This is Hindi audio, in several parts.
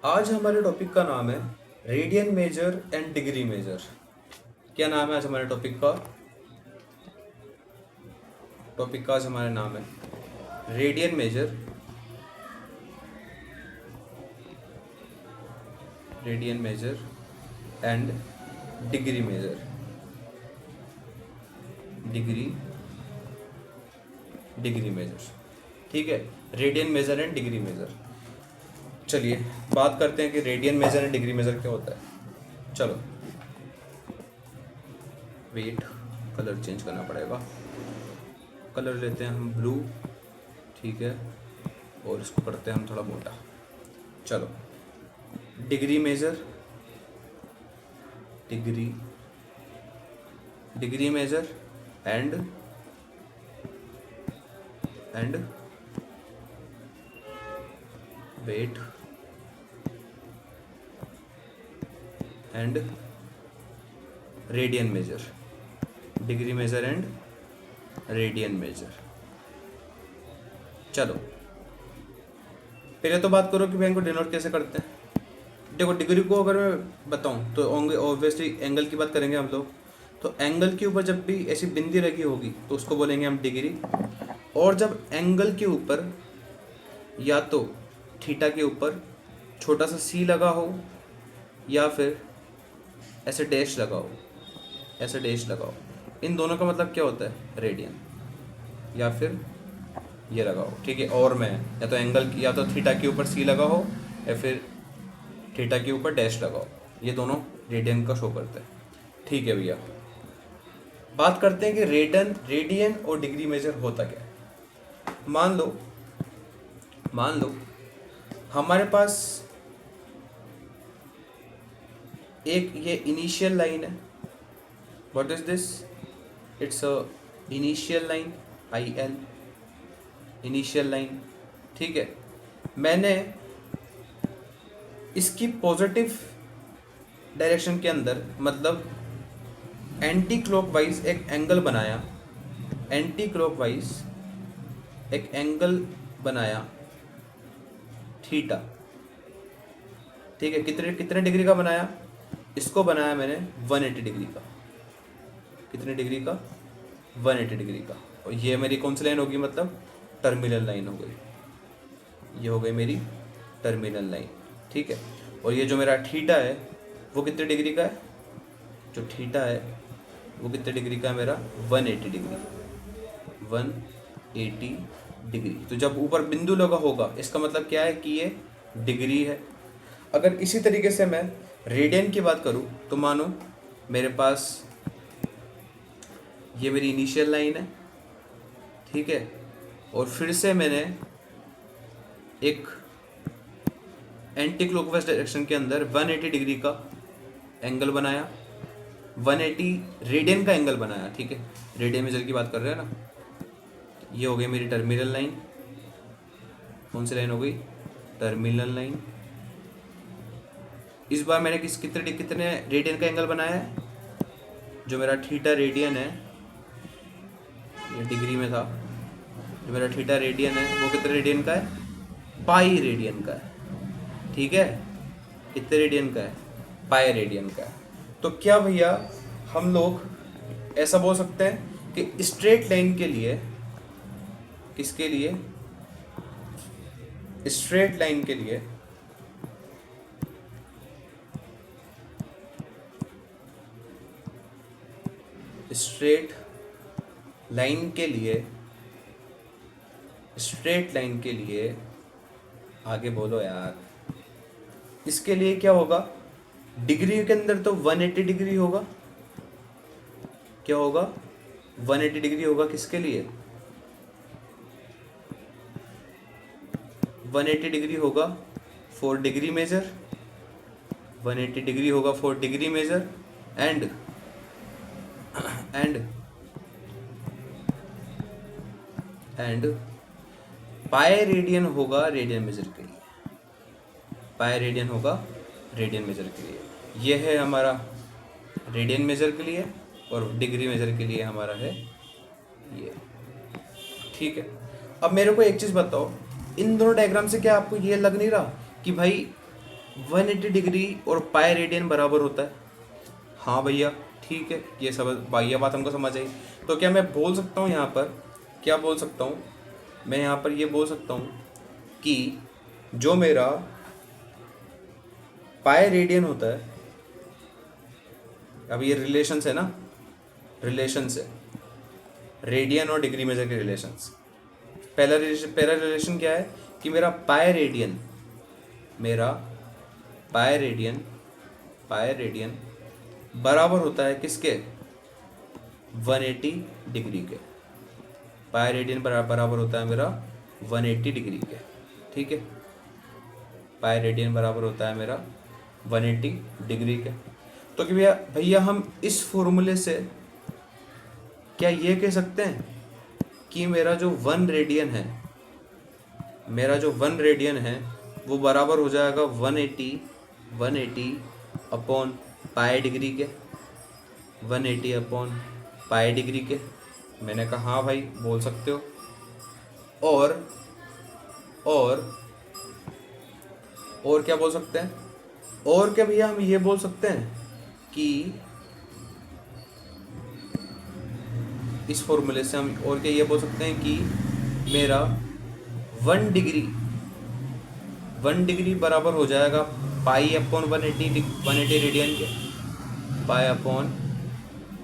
आज हमारे टॉपिक का नाम है radian measure and degree measure. क्या नाम है आज हमारे टॉपिक का? टॉपिक का आज हमारा नाम है radian measure, radian measure and degree measure, degree degree measure. ठीक है, radian measure and degree measure. चलिए बात करते हैं कि radian measure and degree measure क्या होता है। चलो वेट, कलर चेंज करना पड़ेगा। कलर लेते हैं हम ब्लू, ठीक है, और इसको करते हैं हम थोड़ा मोटा। चलो degree measure, degree degree measure and wait and radian measure, degree measure and radian measure. चलो पहले तो बात करो कि भाई इनको डिनोट कैसे करते हैं। देखो डिग्री को अगर मैं बताऊं तो ऑब्वियसली एंगल की बात करेंगे हम लोग। तो एंगल के ऊपर जब भी ऐसी बिंदी लगी होगी तो उसको बोलेंगे हम डिग्री। और जब एंगल के ऊपर या तो थीटा के ऊपर छोटा सा सी लगा हो या फिर ऐसे डैश लगा हो, ऐसे डैश लगा हो, इन दोनों का मतलब क्या होता है? रेडियन। या फिर ये लगा हो, ठीक है, और मैं या तो एंगल या तो थीटा के ऊपर सी लगा हो या फिर थीटा के ऊपर डैश लगा हो, ये दोनों रेडियन का शो करते हैं। ठीक है भैया, बात करते हैं कि रेडियन और डिग्री मेजर होता क्या है। मान लो हमारे पास एक ये इनिशियल लाइन है। What is this? It's a initial line, I L, initial line. ठीक है, मैंने इसकी पॉजिटिव डायरेक्शन के अंदर मतलब एंटी क्लॉकवाइज एक एंगल बनाया, एंटी क्लॉकवाइज एक एंगल बनाया थीटा। ठीक है, कितने कितने डिग्री का बनाया? इसको बनाया मैंने 180 डिग्री का। कितने डिग्री का? 180 डिग्री का। और ये मेरी कौन सी लाइन होगी? मतलब टर्मिनल लाइन हो गई। ये हो गई मेरी टर्मिनल लाइन। ठीक है, और ये जो मेरा थीटा है वो कितने डिग्री का है? जो थीटा है वो कितने डिग्री का है मेरा? 180 डिग्री, 180 डिग्री। तो जब ऊपर बिंदु लगा होगा इसका मतलब क्या है कि ये डिग्री है। अगर इसी तरीके से मैं रेडियन की बात करूँ तो मानो मेरे पास ये मेरी इनिशियल लाइन है, ठीक है, और फिर से मैंने एक एंटी क्लॉकवाइज डायरेक्शन के अंदर 180 डिग्री का एंगल बनाया, 180 रेडियन का एंगल बनाया। ठीक है, रेडियन मेजर की बात कर रहे हैं ना। ये हो गई मेरी टर्मिनल लाइन। कौन सी लाइन हो गई? Terminal line. इस बार मैंने कितने रेडियन का एंगल बनाया है? जो मेरा थीटा रेडियन है, ये डिग्री में था, जो मेरा थीटा रेडियन है वो कितने रेडियन का है? पाई रेडियन का है। ठीक है, कितने रेडियन का है? पाई रेडियन का है। तो क्या भैया हम लोग ऐसा बोल सकते हैं कि स्ट्रेट लाइन के लिए, किसके लिए? स्ट्रेट लाइन के लिए स्ट्रेट लाइन के लिए स्ट्रेट लाइन के लिए आगे बोलो यार। इसके लिए क्या होगा? डिग्री के अंदर तो 180 डिग्री होगा। क्या होगा? 180 डिग्री होगा। किसके लिए? 180 डिग्री होगा फॉर डिग्री मेजर, 180 डिग्री होगा for degree measure and and and pi radian होगा रेडियन मेजर के लिए। पाई रेडियन होगा रेडियन मेजर के लिए। यह है हमारा रेडियन मेजर के लिए, और डिग्री मेजर के लिए हमारा है ये। ठीक है, अब मेरे को एक चीज़ बताओ, इन दोनों डायग्राम से क्या आपको ये लग नहीं रहा कि भाई 180 डिग्री और पाई रेडियन बराबर होता है। हाँ भैया ठीक है, ये सब ये बात हमको समझ आई। तो क्या मैं बोल सकता हूँ यहाँ पर, क्या बोल सकता हूँ मैं यहाँ पर, ये बोल सकता हूँ कि जो मेरा पाई रेडियन होता है, अब ये रिलेशंस है ना, रिलेशंस है रेडियन और डिग्री मेजर के रिलेशंस। पहला रिलेशन क्या है कि मेरा पाई रेडियन, मेरा पाई रेडियन बराबर होता है किसके, 180 डिग्री के। पाई रेडियन बराबर होता है मेरा 180 डिग्री के, ठीक है। पाई रेडियन बराबर होता है मेरा 180 डिग्री के। तो कि भैया भैया हम इस फॉर्मूले से क्या ये कह सकते हैं कि मेरा जो 1 रेडियन है, मेरा जो 1 रेडियन है वो बराबर हो जाएगा 180 अपॉन पाई डिग्री के, 180 अपॉन पाई डिग्री के। मैंने कहा हाँ भाई बोल सकते हो। और क्या बोल सकते हैं, और क्या भैया हम ये बोल सकते हैं कि इस फॉर्मूले से हम और क्या ये बोल सकते हैं कि मेरा 1 डिग्री बराबर हो जाएगा पाई अपॉन 180 रेडियन के, पाई अपॉन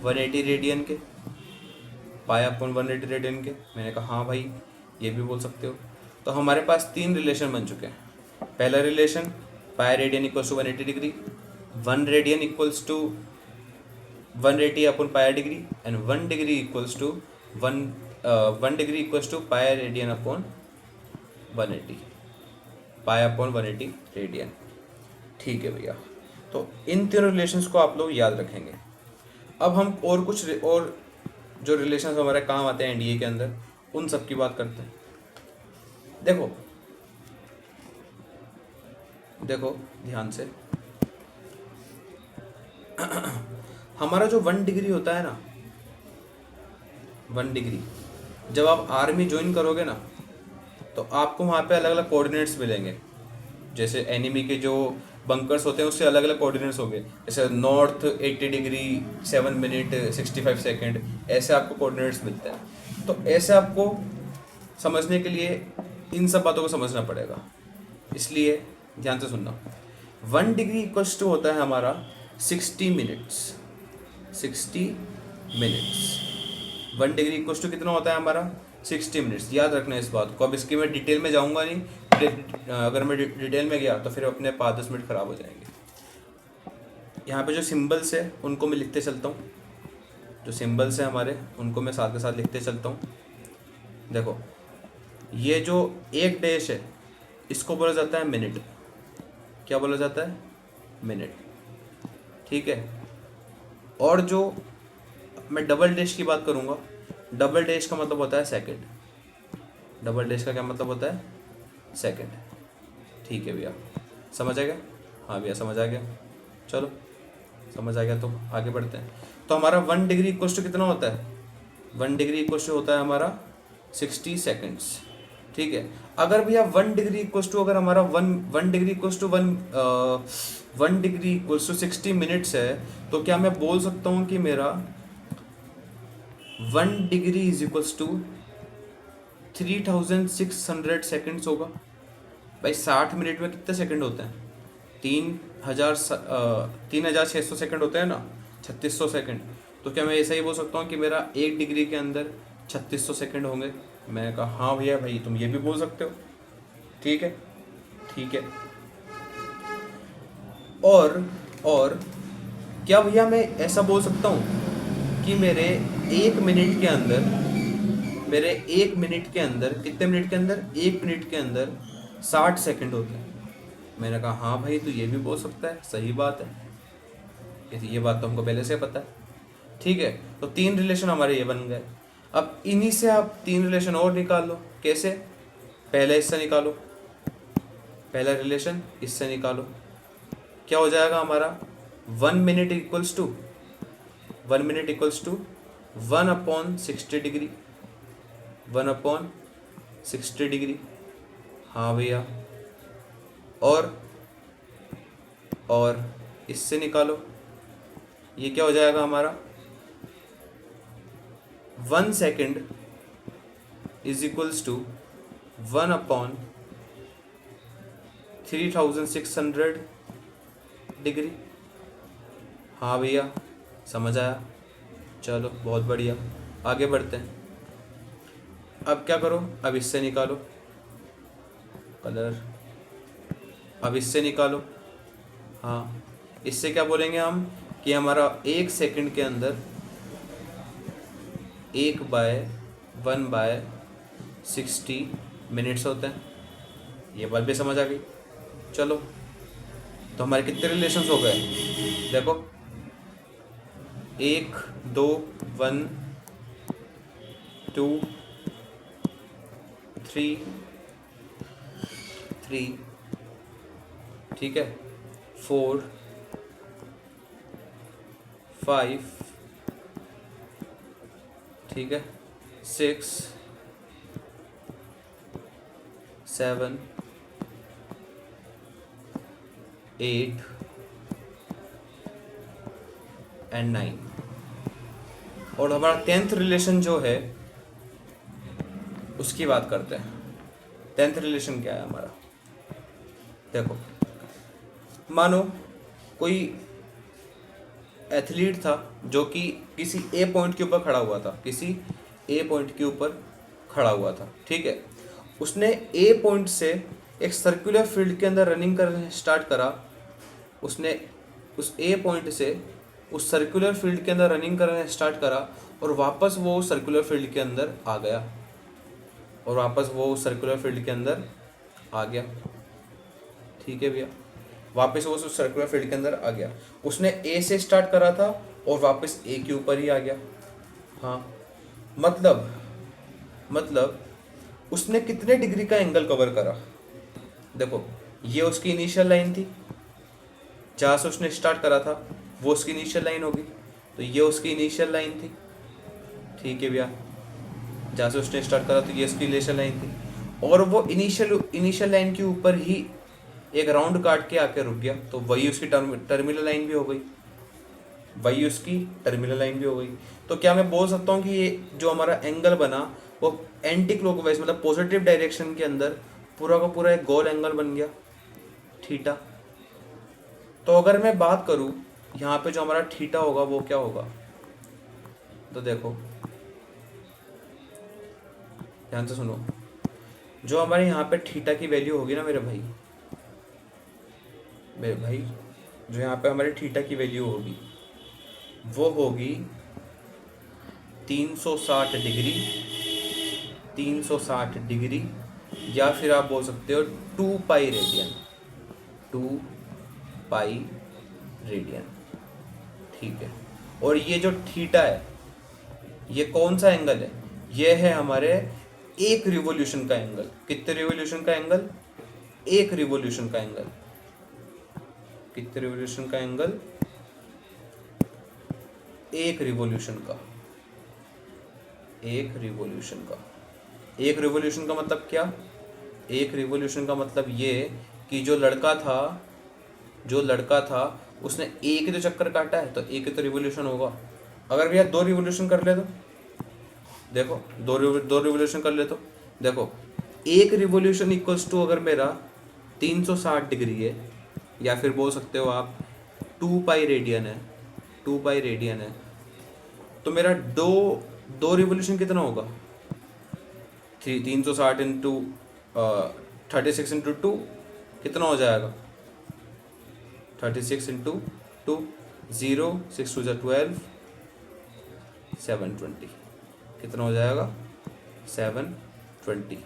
180 रेडियन के, पाई अपॉन 180 रेडियन के। मैंने कहा हाँ भाई ये भी बोल सकते हो। तो हमारे पास 3 रिलेशन बन चुके हैं। पहला relation pi radian equals to 180 degree, 1 radian equals to 180 upon pi degree, and 1 degree equals to 1 degree equals to pi radian upon 180, pi upon 180 radian. ठीक है भैया, तो इन तीनों रिलेशंस को आप लोग याद रखेंगे। अब हम और कुछ और जो रिलेशंस हमारे काम आते हैं एनडीए के अंदर, उन सब की बात करते हैं। देखो ध्यान से, हमारा जो 1 डिग्री होता है ना, 1 डिग्री, जब आप आर्मी ज्वाइन करोगे ना तो आपको वहाँ पे अलग अलग कोऑर्डिनेट्स मिलेंगे। जैसे एनिमी के जो बंकर्स होते हैं उससे अलग अलग कोऑर्डिनेट्स होंगे। जैसे नॉर्थ 80 डिग्री 7 मिनट 65 सेकेंड, ऐसे आपको कोऑर्डिनेट्स मिलते हैं। तो ऐसे आपको समझने के लिए इन सब बातों को समझना पड़ेगा, इसलिए ध्यान से सुनना। 1 डिग्री इक्वल्स टू होता है हमारा 60 minutes, 60 minutes. 1 degree equals to कितना होता है हमारा, 60 मिनट्स। याद रखना इस बात को। अब इसकी मैं डिटेल में जाऊंगा नहीं, अगर मैं डिटेल में गया तो फिर अपने 5-10 मिनट खराब हो जाएंगे। यहाँ पे जो सिंबल्स है उनको मैं लिखते चलता हूँ, जो सिंबल्स हैं हमारे उनको मैं साथ के साथ लिखते चलता हूँ। देखो ये जो एक डैश है इसको बोला जाता है मिनट। क्या बोला जाता है, मिनट, ठीक है। और जो मैं डबल डैश की बात करूँगा, डबल डैश का मतलब होता है सेकंड। डबल डैश का क्या मतलब होता है, सेकंड। ठीक है भैया, समझ आ गया? हाँ भैया समझ आ गया। चलो समझ आ गया तो आगे बढ़ते हैं। तो हमारा 1 डिग्री इक्वल्स टू कितना होता है, 1 डिग्री इक्वल्स टू होता है हमारा 60 सेकेंड्स, ठीक है। अगर भैया 1 डिग्री इक्वल्स टू, अगर हमारा 1 degree equals to 1 degree equals to 60 minutes है, तो क्या मैं बोल सकता हूँ कि मेरा 1 degree is equals to 3600 seconds होगा। भाई 60 मिनट में कितने सेकंड होते हैं, 3600 सेकंड होते हैं ना, 3600 सेकंड। तो क्या मैं ऐसा ही बोल सकता हूँ कि मेरा 1 डिग्री के अंदर 3600 सेकंड होंगे? मैंने कहा हाँ भैया भाई तुम ये भी बोल सकते हो, ठीक है, ठीक है। और क्या भैया मैं ऐसा बोल सकता हूँ कि मेरे 1 मिनट के अंदर, मेरे 1 मिनट के अंदर कितने मिनट के अंदर, 1 मिनट के अंदर 60 सेकंड होते हैं? मैंने कहा हाँ भाई तो ये भी बोल सकता है, सही बात है, ये बात तो हमको पहले से पता है, ठीक है। तो 3 रिलेशन हमारे ये बन गए। अब इन्हीं से आप 3 रिलेशन और निकाल लो। कैसे? पहले इससे निकालो, पहला रिलेशन इससे निकालो। क्या हो जाएगा हमारा, 1 minute equals to 1 minute equals to 1/60 degree, 1/60 degree. हाँ भैया, और और इससे निकालो, ये क्या हो जाएगा हमारा 1 second is equals to 1/3600 degree. हाँ भैया समझ आया, चलो बहुत बढ़िया, आगे बढ़ते हैं। अब क्या करो, अब इससे निकालो कलर, अब इससे निकालो। हाँ, इससे क्या बोलेंगे हम कि हमारा 1 सेकंड के अंदर 1/1/60 मिनट्स होते हैं। ये बात भी समझ आ गई। चलो, तो हमारे कितने रिलेशंस हो गए देखो, 1 2 1 2 3 3, ठीक है, 4 5, ठीक है, 6 7 8 एंड 9। और हमारा 10th रिलेशन जो है उसकी बात करते हैं। 10th रिलेशन क्या है हमारा, देखो, मानो कोई एथलीट था जो कि किसी ए पॉइंट के ऊपर खड़ा हुआ था, किसी ए पॉइंट के ऊपर खड़ा हुआ था, ठीक है। उसने ए पॉइंट से एक सर्कुलर फील्ड के अंदर रनिंग करना स्टार्ट करा। उसने उस ए पॉइंट से उस सर्कुलर फील्ड के अंदर रनिंग करना स्टार्ट करा और वापस वो सर्कुलर फील्ड के अंदर आ गया, और वापस वो सर्कुलर फील्ड के अंदर आ गया, ठीक है भैया, वापस वो उस सर्कुलर फील्ड के अंदर आ गया। उसने ए से स्टार्ट करा था और वापस ए के ऊपर ही आ गया। हाँ, मतलब उसने कितने डिग्री का एंगल कवर करा। देखो, ये उसकी इनिशियल लाइन थी, जहाँ से उसने स्टार्ट करा था वो उसकी इनिशियल लाइन होगी, तो ये उसकी इनिशियल लाइन थी, ठीक है भैया, जहाँ से उसने स्टार्ट करा तो ये उसकी इनिशियल लाइन थी, और वो इनिशियल लाइन के ऊपर ही एक राउंड काट के आके रुक गया, तो वही उसकी टर्मिनल लाइन भी हो गई, वही उसकी टर्मिनल लाइन भी हो गई। तो क्या मैं बोल सकता हूँ कि ये जो हमारा एंगल बना वो एंटी क्लॉकवाइज मतलब पॉजिटिव डायरेक्शन के अंदर पूरा का पूरा एक गोल एंगल बन गया, थीटा। तो अगर मैं बात करूँ यहाँ पे जो हमारा थीटा होगा वो क्या होगा, तो देखो ध्यान से सुनो, जो हमारे यहाँ पे थीटा की वैल्यू होगी ना मेरे भाई, जो यहाँ पे हमारे थीटा की वैल्यू होगी वो होगी 360 डिग्री, 360 डिग्री, या फिर आप बोल सकते हो 2 पाई रेडियन, 2 पाई रेडियन, ठीक है। और ये जो थीटा है ये कौन सा एंगल है, ये है हमारे एक रिवॉल्यूशन का एंगल। कितने रिवॉल्यूशन का एंगल, एक रिवॉल्यूशन का एंगल। कितने रिवॉल्यूशन का एंगल, एक रिवॉल्यूशन का, एक रिवॉल्यूशन का। एक रिवॉल्यूशन का मतलब क्या, एक रिवॉल्यूशन का मतलब ये कि जो लड़का था उसने एक ही तो चक्कर काटा है, तो एक ही तो रिवॉल्यूशन होगा। अगर भैया 2 रिवॉल्यूशन कर ले तो देखो, दो रिवॉल्यूशन कर ले तो देखो, एक रिवॉल्यूशन इक्वल्स टू अगर मेरा 360 डिग्री है, या फिर बोल सकते हो आप 2 पाई रेडियन है, 2 पाई रेडियन है, तो मेरा दो रिवॉल्यूशन कितना होगा, 360 इंटू 36 इंटू 2 कितना हो जाएगा, 36 इंटू 2, 0 6 2 12, 720, कितना हो जाएगा 720।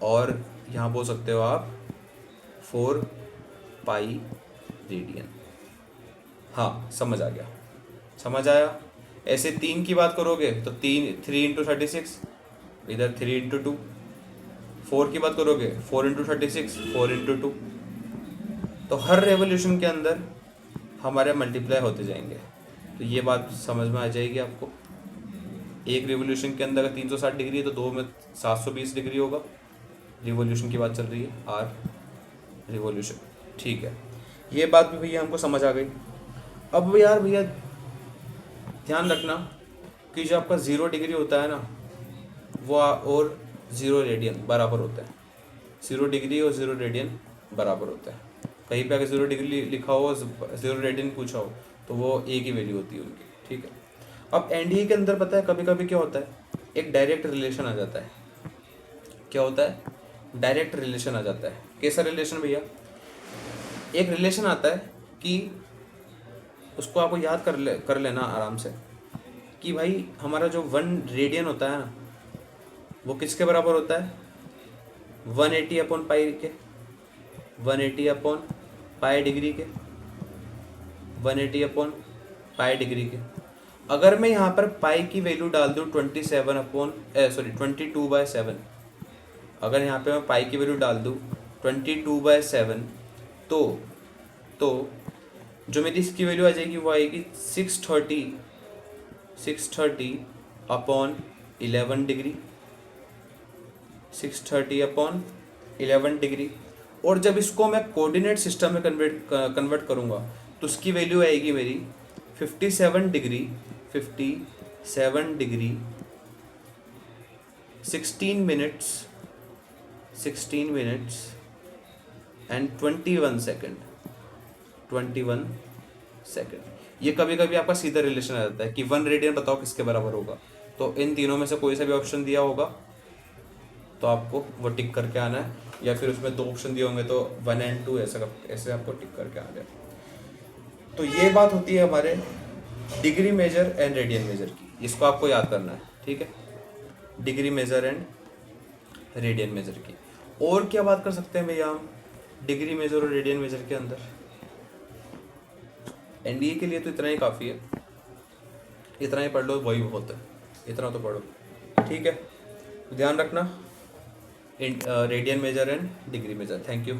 और यहाँ बोल सकते हो आप 4 पाई रेडियन। हाँ समझ आ गया, समझ आया। ऐसे 3 की बात करोगे तो 3 इंटू 36, इधर 3 इंटू 2। 4 की बात करोगे 4 इंटू 36, 4 इंटू 2। तो हर रेवोल्यूशन के अंदर हमारे मल्टीप्लाई होते जाएंगे, तो ये बात समझ में आ जाएगी आपको। एक रिवोल्यूशन के अंदर अगर 360 डिग्री है तो 2 में 720 डिग्री होगा। रिवोल्यूशन की बात चल रही है, आर रिवोल्यूशन, ठीक है। ये बात भी भैया हमको समझ आ गई। अब यार भैया ध्यान रखना कि जो आपका 0 डिग्री होता है ना वो और 0 रेडियन बराबर होता है। 0 डिग्री और 0 रेडियन बराबर होता है। कहीं पे अगर 0 डिग्री लिखा हो 0 रेडियन पूछा हो तो वो एक ही वैल्यू होती है उनकी, ठीक है। अब एनडीए के अंदर पता है कभी कभी क्या होता है, एक डायरेक्ट रिलेशन आ जाता है। क्या होता है? डायरेक्ट रिलेशन आ जाता है। कैसा रिलेशन भैया? एक रिलेशन आता है कि उसको आपको याद कर लेना आराम से कि भाई हमारा जो 1 रेडियन होता है ना वो किसके बराबर होता है? 180 अपॉन पाई के, 180 अपॉन पाई डिग्री के, 180 अपॉन पाई डिग्री के। अगर मैं यहाँ पर पाई की वैल्यू डाल दूँ 22/7, अगर यहाँ पे मैं पाई की वैल्यू डाल दूँ 22/7 तो तो जो मेरी इसकी वैल्यू आ जाएगी वो आएगी 630 अपॉन 11 डिग्री, 630 अपॉन 11 डिग्री। और जब इसको मैं कोऑर्डिनेट सिस्टम में कन्वर्ट करूँगा तो उसकी वैल्यू आएगी मेरी 57 डिग्री 16 मिनट्स एंड 21 सेकेंड। ये कभी कभी आपका सीधा रिलेशन आ जाता है कि 1 रेडियन बताओ किसके बराबर होगा। तो इन तीनों में से कोई सा भी ऑप्शन दिया होगा तो आपको वो टिक करके आना है, या फिर उसमें 2 ऑप्शन दिए होंगे तो 1 और 2 ऐसे आपको टिक करके आना है। तो ये बात होती है हमारे degree measure and radian measure की, इसको आपको याद करना है, ठीक है। Degree measure and radian measure की। और क्या बात कर सकते हैं भैया हम डिग्री मेजर और रेडियन मेजर के अंदर? एनडीए के लिए तो इतना ही काफ़ी है, इतना ही पढ़ लो वही बहुत है, इतना तो पढ़ो, ठीक है। ध्यान रखना radian measure and degree measure. Thank you.